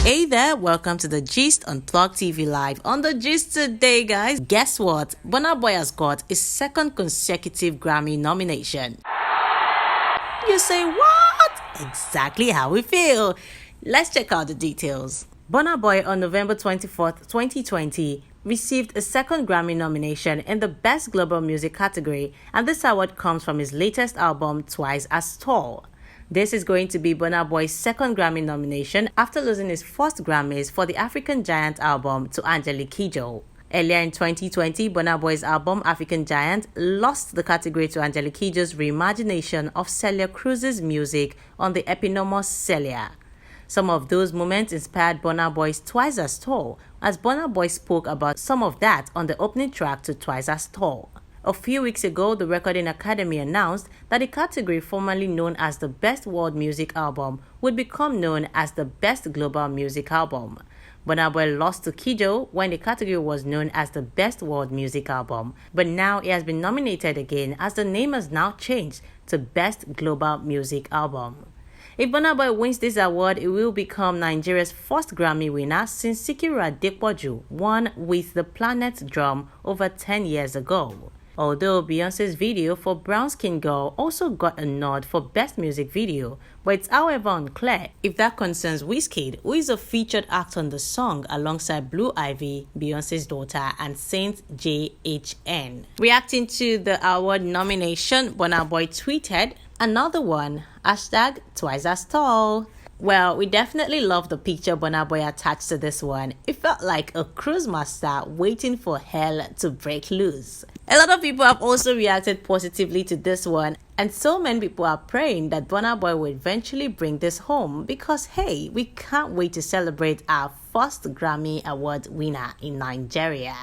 Hey there, welcome to the Gist on Plug TV Live. On the Gist today, guys, guess what? Burnaboy has got his second consecutive Grammy nomination. You say, what? Exactly how we feel. Let's check out the details. Burnaboy on November 24th, 2020, received a second Grammy nomination in the Best Global Music category, and this award comes from his latest album, Twice as Tall. This is going to be Burnaboy's second Grammy nomination after losing his first Grammys for the African Giant album to Angelique Kidjo. Earlier in 2020, Burnaboy's album African Giant lost the category to Angelique Kidjo's reimagination of Celia Cruz's music on the eponymous Celia. Some of those moments inspired Burnaboy's Twice as Tall, as Burnaboy spoke about some of that on the opening track to Twice as Tall. A few weeks ago, the Recording Academy announced that the category formerly known as the Best World Music Album would become known as the Best Global Music Album. Burnaboy lost to Kidjo when the category was known as the Best World Music Album, but now he has been nominated again as the name has now changed to Best Global Music Album. If Burnaboy wins this award, it will become Nigeria's first Grammy winner since Sikiru Adepoju won with the Planet Drum over 10 years ago. Although Beyoncé's video for Brown Skin Girl also got a nod for Best Music Video, but it's however unclear if that concerns Wizkid, who is a featured act on the song alongside Blue Ivy, Beyoncé's daughter, and Saint JHN. Reacting to the award nomination, Burnaboy tweeted, "Another one, hashtag Twice as Tall." Well, we definitely love the picture Burnaboy attached to this one. It felt like a cruise master waiting for hell to break loose. A lot of people have also reacted positively to this one, and so many people are praying that Burnaboy will eventually bring this home because, hey, we can't wait to celebrate our first Grammy Award winner in Nigeria.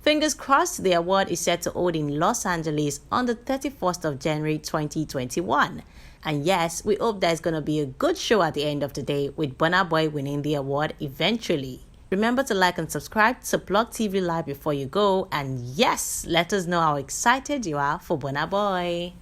Fingers crossed, the award is set to hold in Los Angeles on the 31st of January 2021. And yes, we hope there's going to be a good show at the end of the day with Burnaboy winning the award eventually. Remember to like and subscribe to Plug TV Live before you go. And yes, let us know how excited you are for Burnaboy.